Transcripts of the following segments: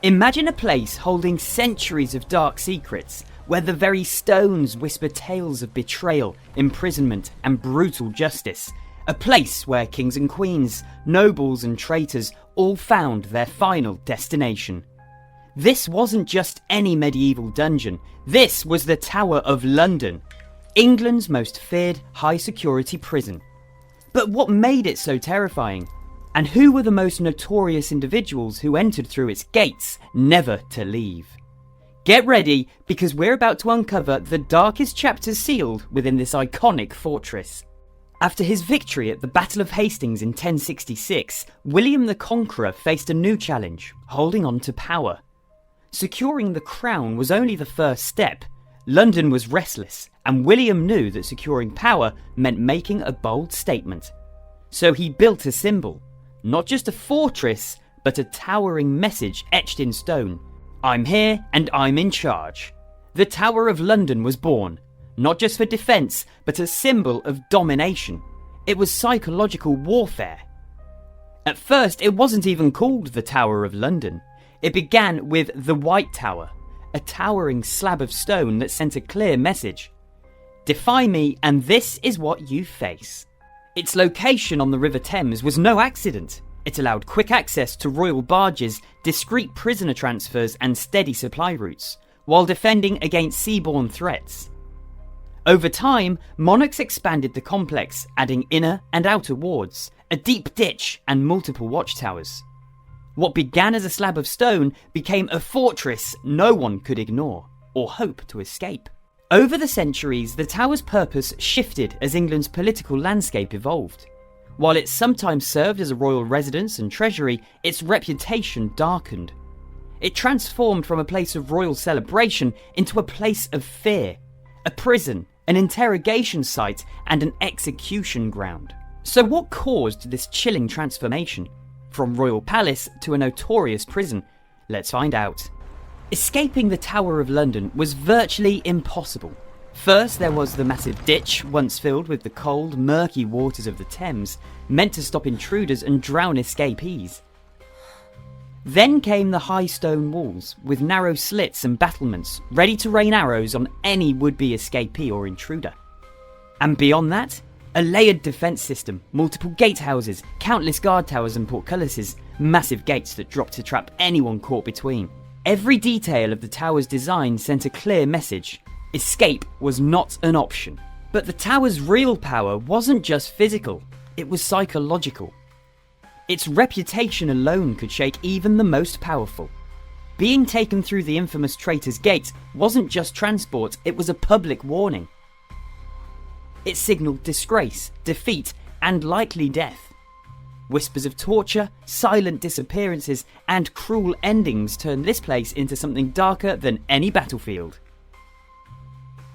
Imagine a place holding centuries of dark secrets, where the very stones whisper tales of betrayal, imprisonment, and brutal justice. A place where kings and queens, nobles and traitors all found their final destination. This wasn't just any medieval dungeon, this was the Tower of London, England's most feared high-security prison. But what made it so terrifying? And who were the most notorious individuals who entered through its gates, never to leave? Get ready, because we're about to uncover the darkest chapters sealed within this iconic fortress. After his victory at the Battle of Hastings in 1066, William the Conqueror faced a new challenge, holding on to power. Securing the crown was only the first step. London was restless, and William knew that securing power meant making a bold statement. So he built a symbol, not just a fortress, but a towering message etched in stone. I'm here and I'm in charge. The Tower of London was born, not just for defence, but a symbol of domination. It was psychological warfare. At first, it wasn't even called the Tower of London. It began with the White Tower, a towering slab of stone that sent a clear message. Defy me and this is what you face. Its location on the River Thames was no accident. It allowed quick access to royal barges, discreet prisoner transfers and steady supply routes, while defending against seaborne threats. Over time, monarchs expanded the complex, adding inner and outer wards, a deep ditch and multiple watchtowers. What began as a slab of stone became a fortress no one could ignore or hope to escape. Over the centuries, the tower's purpose shifted as England's political landscape evolved. While it sometimes served as a royal residence and treasury, its reputation darkened. It transformed from a place of royal celebration into a place of fear, a prison, an interrogation site, and an execution ground. So what caused this chilling transformation? From royal palace to a notorious prison? Let's find out. Escaping the Tower of London was virtually impossible. First, there was the massive ditch, once filled with the cold, murky waters of the Thames, meant to stop intruders and drown escapees. Then came the high stone walls, with narrow slits and battlements, ready to rain arrows on any would-be escapee or intruder. And beyond that, a layered defence system, multiple gatehouses, countless guard towers and portcullises, massive gates that dropped to trap anyone caught between. Every detail of the tower's design sent a clear message. Escape was not an option. But the tower's real power wasn't just physical, it was psychological. Its reputation alone could shake even the most powerful. Being taken through the infamous Traitors' Gate wasn't just transport, it was a public warning. It signalled disgrace, defeat, and likely death. Whispers of torture, silent disappearances, and cruel endings turned this place into something darker than any battlefield.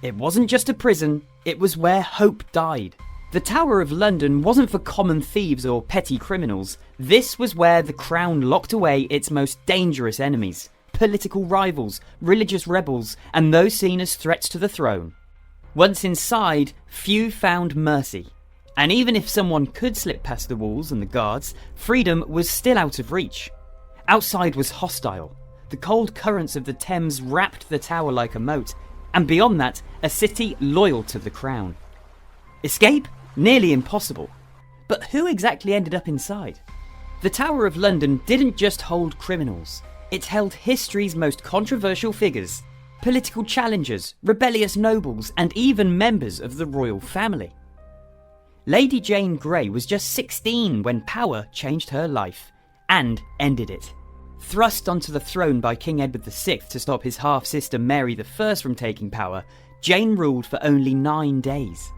It wasn't just a prison, it was where hope died. The Tower of London wasn't for common thieves or petty criminals. This was where the Crown locked away its most dangerous enemies, political rivals, religious rebels, and those seen as threats to the throne. Once inside, few found mercy. And even if someone could slip past the walls and the guards, freedom was still out of reach. Outside was hostile. The cold currents of the Thames wrapped the tower like a moat, and beyond that, a city loyal to the Crown. Escape? Nearly impossible. But who exactly ended up inside? The Tower of London didn't just hold criminals. It held history's most controversial figures, political challengers, rebellious nobles, and even members of the royal family. Lady Jane Grey was just 16 when power changed her life, and ended it. Thrust onto the throne by King Edward VI to stop his half-sister Mary I from taking power, Jane ruled for only 9 days.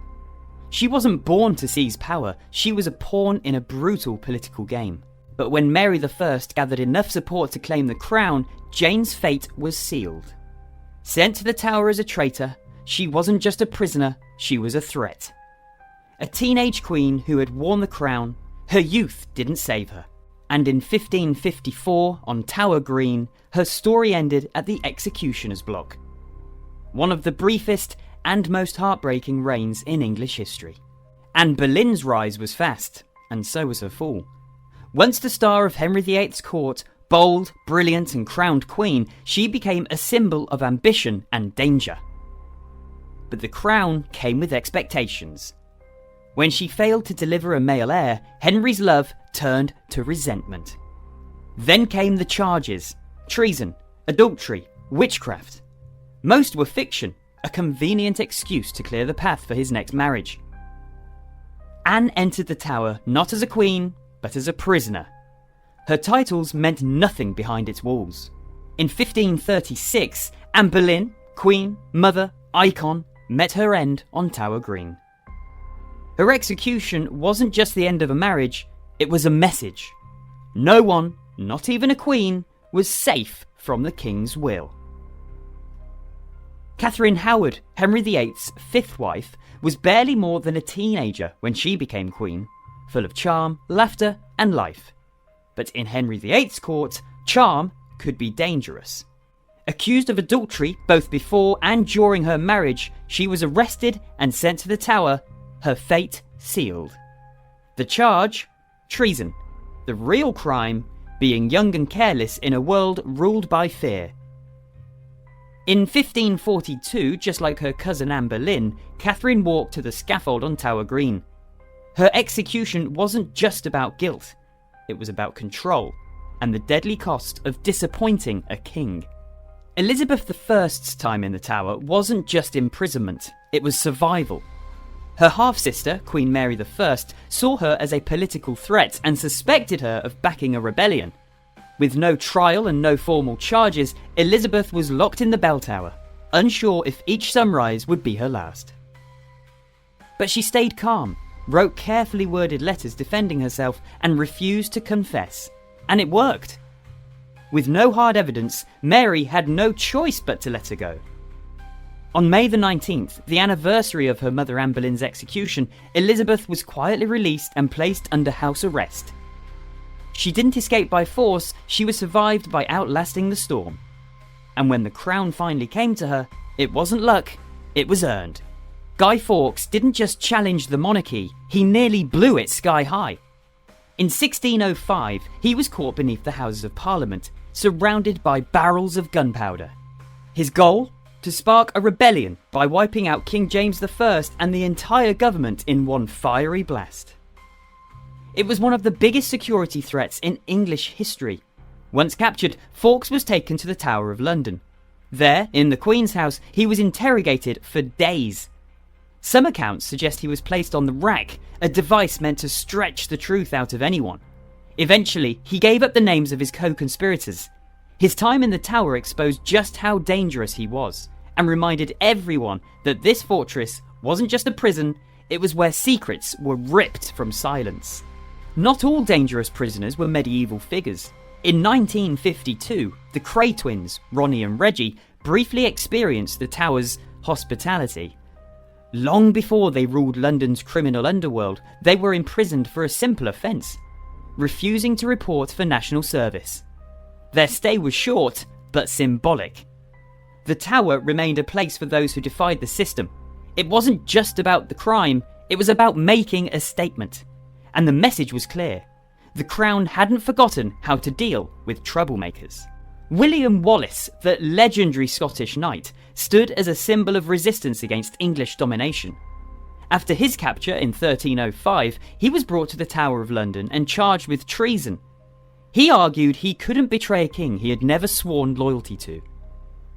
She wasn't born to seize power, she was a pawn in a brutal political game. But when Mary I gathered enough support to claim the crown, Jane's fate was sealed. Sent to the Tower as a traitor, she wasn't just a prisoner, she was a threat. A teenage queen who had worn the crown, her youth didn't save her. And in 1554, on Tower Green, her story ended at the executioner's block. One of the briefest and most heartbreaking reigns in English history. And Boleyn's rise was fast, and so was her fall. Once the star of Henry VIII's court, Bold, brilliant and crowned queen, she became a symbol of ambition and danger. But the crown came with expectations. When she failed to deliver a male heir, Henry's love turned to resentment. Then came the charges: treason, adultery, witchcraft. Most were fiction, a convenient excuse to clear the path for his next marriage. Anne entered the Tower not as a queen, but as a prisoner. Her titles meant nothing behind its walls. In 1536, Anne Boleyn, queen, mother, icon, met her end on Tower Green. Her execution wasn't just the end of a marriage, it was a message. No one, not even a queen, was safe from the king's will. Catherine Howard, Henry VIII's fifth wife, was barely more than a teenager when she became queen, full of charm, laughter and life. But in Henry VIII's court, charm could be dangerous. Accused of adultery both before and during her marriage, she was arrested and sent to the Tower, her fate sealed. The charge? Treason. The real crime? Being young and careless in a world ruled by fear. In 1542, just like her cousin Anne Boleyn, Catherine walked to the scaffold on Tower Green. Her execution wasn't just about guilt. It was about control, and the deadly cost of disappointing a king. Elizabeth I's time in the Tower wasn't just imprisonment, it was survival. Her half-sister, Queen Mary I, saw her as a political threat and suspected her of backing a rebellion. With no trial and no formal charges, Elizabeth was locked in the bell tower, unsure if each sunrise would be her last. But she stayed calm, wrote carefully worded letters defending herself, and refused to confess. And it worked. With no hard evidence, Mary had no choice but to let her go. On May the 19th, the anniversary of her mother Anne Boleyn's execution, Elizabeth was quietly released and placed under house arrest. She didn't escape by force, she was survived by outlasting the storm. And when the crown finally came to her, it wasn't luck, it was earned. Guy Fawkes didn't just challenge the monarchy, he nearly blew it sky high. In 1605, he was caught beneath the Houses of Parliament, surrounded by barrels of gunpowder. His goal? To spark a rebellion by wiping out King James I and the entire government in one fiery blast. It was one of the biggest security threats in English history. Once captured, Fawkes was taken to the Tower of London. There, in the Queen's house, he was interrogated for days. Some accounts suggest he was placed on the rack, a device meant to stretch the truth out of anyone. Eventually, he gave up the names of his co-conspirators. His time in the Tower exposed just how dangerous he was, and reminded everyone that this fortress wasn't just a prison, it was where secrets were ripped from silence. Not all dangerous prisoners were medieval figures. In 1952, the Cray twins, Ronnie and Reggie, briefly experienced the Tower's hospitality. Long before they ruled London's criminal underworld, they were imprisoned for a simple offence: refusing to report for national service. Their stay was short, but symbolic. The Tower remained a place for those who defied the system. It wasn't just about the crime, it was about making a statement. And the message was clear. The Crown hadn't forgotten how to deal with troublemakers. William Wallace, the legendary Scottish knight, stood as a symbol of resistance against English domination. After his capture in 1305, he was brought to the Tower of London and charged with treason. He argued he couldn't betray a king he had never sworn loyalty to.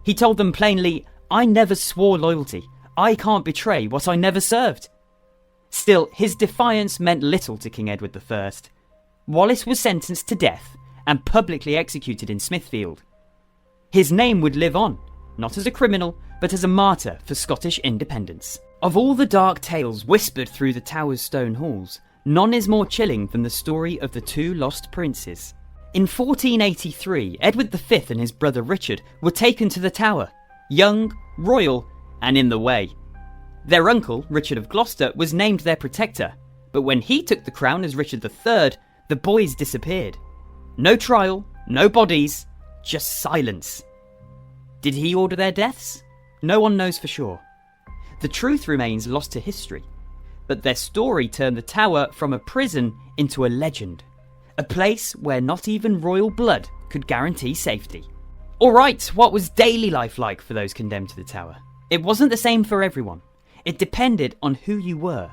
He told them plainly, "I never swore loyalty. I can't betray what I never served." Still, his defiance meant little to King Edward I. Wallace was sentenced to death and publicly executed in Smithfield. His name would live on, not as a criminal, but as a martyr for Scottish independence. Of all the dark tales whispered through the Tower's stone halls, none is more chilling than the story of the two lost princes. In 1483, Edward V and his brother Richard were taken to the Tower, young, royal, and in the way. Their uncle, Richard of Gloucester, was named their protector, but when he took the crown as Richard III, the boys disappeared. No trial, no bodies, just silence. Did he order their deaths? No one knows for sure. The truth remains lost to history, but their story turned the Tower from a prison into a legend, a place where not even royal blood could guarantee safety. Alright, what was daily life like for those condemned to the tower? It wasn't the same for everyone. It depended on who you were.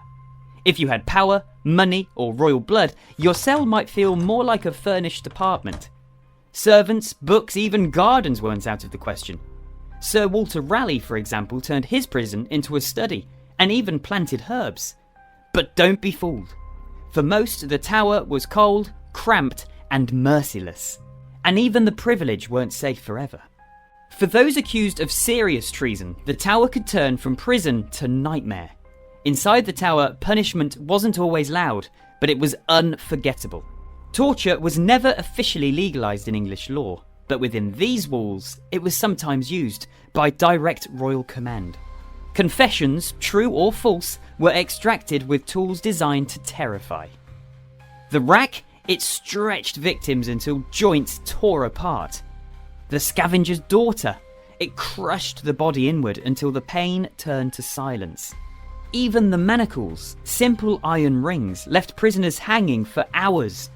If you had power, money, or royal blood, your cell might feel more like a furnished apartment. Servants, books, even gardens weren't out of the question. Sir Walter Raleigh, for example, turned his prison into a study, and even planted herbs. But don't be fooled. For most, the tower was cold, cramped, and merciless. And even the privileged weren't safe forever. For those accused of serious treason, the tower could turn from prison to nightmare. Inside the tower, punishment wasn't always loud, but it was unforgettable. Torture was never officially legalised in English law, but within these walls, it was sometimes used by direct royal command. Confessions, true or false, were extracted with tools designed to terrify. The rack, it stretched victims until joints tore apart. The scavenger's daughter, it crushed the body inward until the pain turned to silence. Even the manacles, simple iron rings, left prisoners hanging for hours.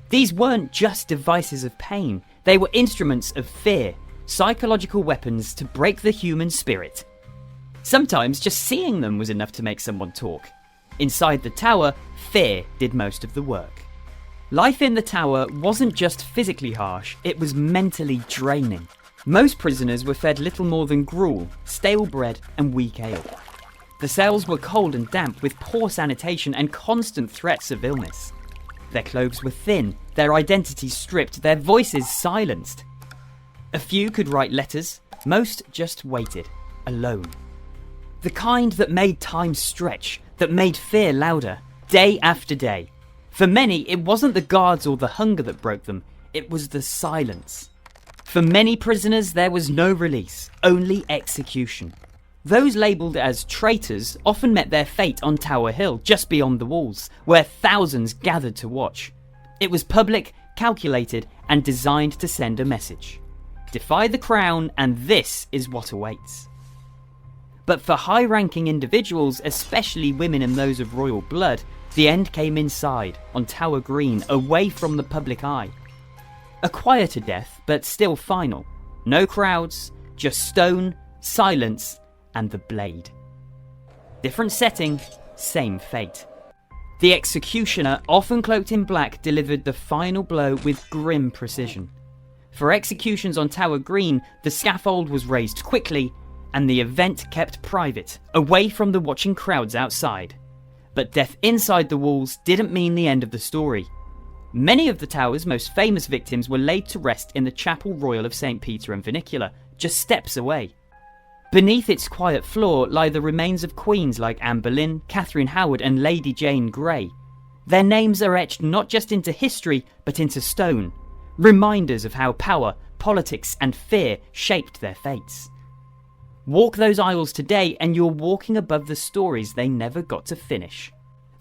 These weren't just devices of pain, they were instruments of fear, psychological weapons to break the human spirit. Sometimes just seeing them was enough to make someone talk. Inside the tower, fear did most of the work. Life in the tower wasn't just physically harsh, it was mentally draining. Most prisoners were fed little more than gruel, stale bread and weak ale. The cells were cold and damp with poor sanitation and constant threats of illness. Their clothes were thin, their identities stripped, their voices silenced. A few could write letters, most just waited, alone. The kind that made time stretch, that made fear louder, day after day. For many, it wasn't the guards or the hunger that broke them, it was the silence. For many prisoners, there was no release, only execution. Those labelled as traitors often met their fate on Tower Hill, just beyond the walls, where thousands gathered to watch. It was public, calculated, and designed to send a message. Defy the crown, and this is what awaits. But for high-ranking individuals, especially women and those of royal blood, the end came inside, on Tower Green, away from the public eye. A quieter death, but still final. No crowds, just stone, silence, and the blade. Different setting, same fate. The executioner, often cloaked in black, delivered the final blow with grim precision. For executions on Tower Green, the scaffold was raised quickly, and the event kept private, away from the watching crowds outside. But death inside the walls didn't mean the end of the story. Many of the tower's most famous victims were laid to rest in the Chapel Royal of St. Peter and Vinicula, just steps away. Beneath its quiet floor lie the remains of queens like Anne Boleyn, Catherine Howard and Lady Jane Grey. Their names are etched not just into history, but into stone, reminders of how power, politics and fear shaped their fates. Walk those aisles today and you're walking above the stories they never got to finish.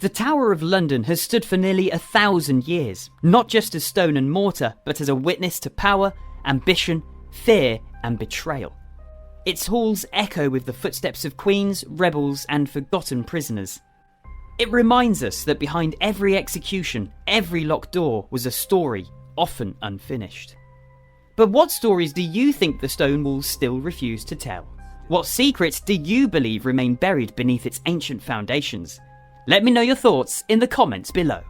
The Tower of London has stood for nearly 1,000 years, not just as stone and mortar, but as a witness to power, ambition, fear and betrayal. Its halls echo with the footsteps of queens, rebels and forgotten prisoners. It reminds us that behind every execution, every locked door was a story, often unfinished. But what stories do you think the stone walls still refuse to tell? What secrets do you believe remain buried beneath its ancient foundations? Let me know your thoughts in the comments below.